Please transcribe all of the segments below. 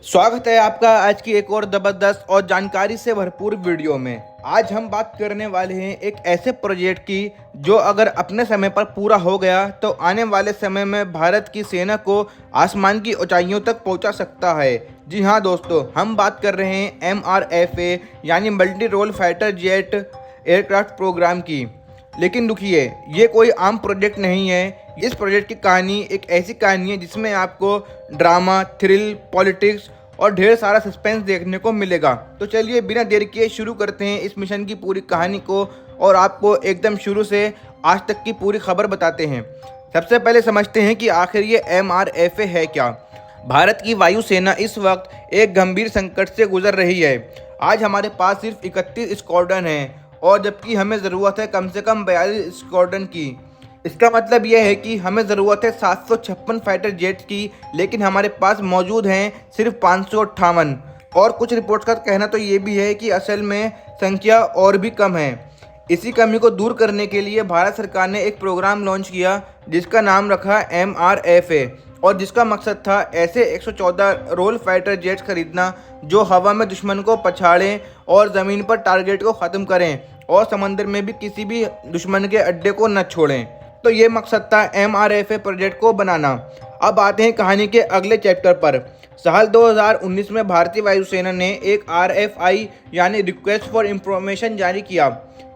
स्वागत है आपका आज की एक और ज़बरदस्त और जानकारी से भरपूर वीडियो में। आज हम बात करने वाले हैं एक ऐसे प्रोजेक्ट की जो अगर अपने समय पर पूरा हो गया तो आने वाले समय में भारत की सेना को आसमान की ऊंचाइयों तक पहुंचा सकता है। जी हाँ दोस्तों, हम बात कर रहे हैं MRFA यानी multi role fighter jet aircraft programme की। लेकिन रुकिए, ये कोई आम प्रोजेक्ट नहीं है। इस प्रोजेक्ट की कहानी एक ऐसी कहानी है जिसमें आपको ड्रामा, थ्रिल, पॉलिटिक्स और ढेर सारा सस्पेंस देखने को मिलेगा। तो चलिए बिना देर किए शुरू करते हैं इस मिशन की पूरी कहानी को और आपको एकदम शुरू से आज तक की पूरी खबर बताते हैं। सबसे पहले समझते हैं कि आखिर ये MRFA है क्या। भारत की वायुसेना इस वक्त एक गंभीर संकट से गुजर रही है। आज हमारे पास सिर्फ 31 स्क्वाड्रन हैं और जबकि हमें ज़रूरत है कम से कम 42 स्क्वाड्रन की। इसका मतलब यह है कि हमें ज़रूरत है 756 फाइटर जेट्स की, लेकिन हमारे पास मौजूद हैं सिर्फ 558। और कुछ रिपोर्ट्स का कहना तो ये भी है कि असल में संख्या और भी कम है। इसी कमी को दूर करने के लिए भारत सरकार ने एक प्रोग्राम लॉन्च किया जिसका नाम रखा MRFA और जिसका मकसद था ऐसे 114 रोल फाइटर जेट्स खरीदना जो हवा में दुश्मन को पछाड़ें और ज़मीन पर टारगेट को ख़त्म करें और समंदर में भी किसी भी दुश्मन के अड्डे को न छोड़ें। तो ये मकसद था MRFA प्रोजेक्ट को बनाना। अब आते हैं कहानी के अगले चैप्टर पर। साल 2019 में भारतीय वायुसेना ने एक RFI यानी रिक्वेस्ट फॉर इंफॉर्मेशन जारी किया।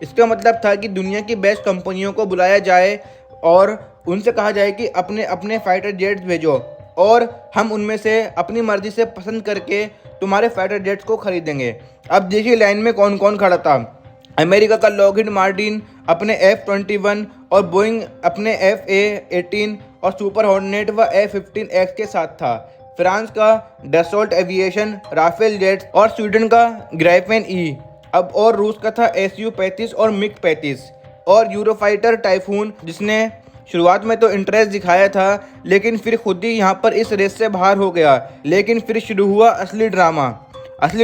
इसका मतलब था कि दुनिया की बेस्ट कंपनियों को बुलाया जाए और उनसे कहा जाए कि अपने अपने फाइटर जेट्स भेजो और हम उनमें से अपनी मर्जी से पसंद करके तुम्हारे फाइटर जेट्स को खरीदेंगे। अब देखिए लाइन में कौन कौन खड़ा था। अमेरिका का लॉकहीड मार्टिन अपने F-21 और बोइंग अपने FA-18 और सुपर हॉर्नेट व F-15X के साथ था। फ्रांस का डसॉल्ट एविएशन राफेल जेट्स और स्वीडन का ग्राइफेन ई। अब और रूस का था Su-35 और मिग-35 और यूरोफाइटर टाइफून, जिसने शुरुआत में तो इंटरेस्ट दिखाया था लेकिन फिर खुद ही यहाँ पर इस रेस से बाहर हो गया। लेकिन फिर शुरू हुआ असली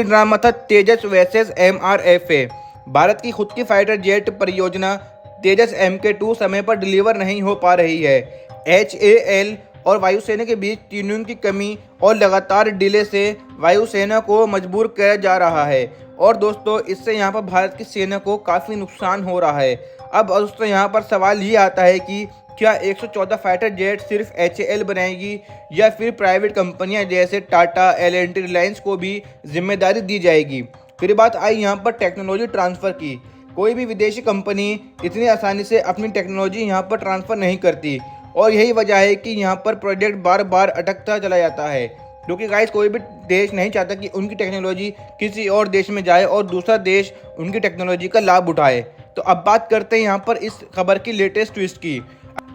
ड्रामा था तेजस वर्सेस MRFA। भारत की खुद की फाइटर जेट परियोजना तेजस Mk2 समय पर डिलीवर नहीं हो पा रही है। HAL और वायुसेना के बीच ट्यूनिंग की कमी और लगातार डिले से वायुसेना को मजबूर किया जा रहा है और दोस्तों इससे यहाँ पर भारत की सेना को काफ़ी नुकसान हो रहा है। अब दोस्तों यहाँ पर सवाल ये आता है कि क्या 114 फाइटर जेट सिर्फ HAL बनाएगी या फिर प्राइवेट कंपनियां जैसे टाटा, L&T, रिलायंस को भी जिम्मेदारी दी जाएगी। फिर बात आई यहाँ पर टेक्नोलॉजी ट्रांसफ़र की। कोई भी विदेशी कंपनी इतनी आसानी से अपनी टेक्नोलॉजी यहाँ पर ट्रांसफ़र नहीं करती और यही वजह है कि यहाँ पर प्रोजेक्ट बार बार अटकता चला जाता है, क्योंकि गाइस कोई भी देश नहीं चाहता कि उनकी टेक्नोलॉजी किसी और देश में जाए और दूसरा देश उनकी टेक्नोलॉजी का लाभ उठाए। तो अब बात करते हैं यहाँ पर इस खबर की लेटेस्ट ट्विस्ट की।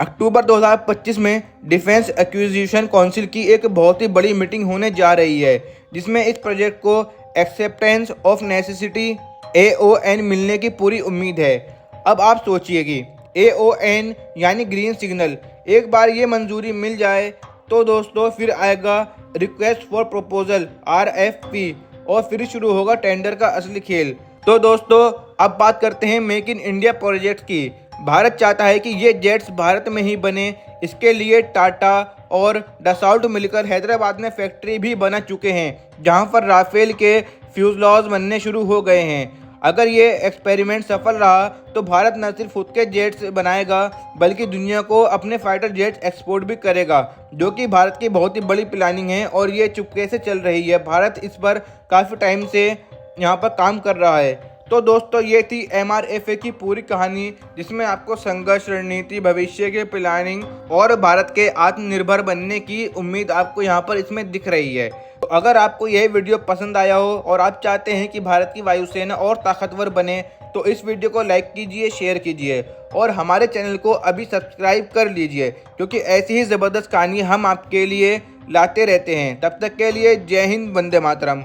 अक्टूबर 2025 में डिफेंस एक्विजिशन काउंसिल की एक बहुत ही बड़ी मीटिंग होने जा रही है जिसमें इस प्रोजेक्ट को एक्सेप्टेंस ऑफ नेसेसिटी AON मिलने की पूरी उम्मीद है। अब आप सोचिए कि AON यानी ग्रीन सिग्नल, एक बार ये मंजूरी मिल जाए तो दोस्तों फिर आएगा रिक्वेस्ट फॉर प्रपोजल RFP और फिर शुरू होगा टेंडर का असली खेल। तो दोस्तों अब बात करते हैं मेक इन इंडिया प्रोजेक्ट की। भारत चाहता है कि ये जेट्स भारत में ही बने। इसके लिए टाटा और डसॉल्ट मिलकर हैदराबाद में फैक्ट्री भी बना चुके हैं जहां पर राफेल के फ्यूजलॉज बनने शुरू हो गए हैं। अगर ये एक्सपेरिमेंट सफल रहा तो भारत न सिर्फ खुद के जेट्स बनाएगा बल्कि दुनिया को अपने फाइटर जेट्स एक्सपोर्ट भी करेगा, जो कि भारत की बहुत ही बड़ी प्लानिंग है और ये चुपके से चल रही है। भारत इस पर काफ़ी टाइम से यहाँ पर काम कर रहा है। तो दोस्तों ये थी MRFA की पूरी कहानी जिसमें आपको संघर्ष, रणनीति, भविष्य के प्लानिंग और भारत के आत्मनिर्भर बनने की उम्मीद आपको यहाँ पर इसमें दिख रही है। तो अगर आपको यह वीडियो पसंद आया हो और आप चाहते हैं कि भारत की वायुसेना और ताकतवर बने तो इस वीडियो को लाइक कीजिए, शेयर कीजिए और हमारे चैनल को अभी सब्सक्राइब कर लीजिए, क्योंकि ऐसी ही ज़बरदस्त कहानी हम आपके लिए लाते रहते हैं। तब तक के लिए जय हिंद, वंदे मातरम।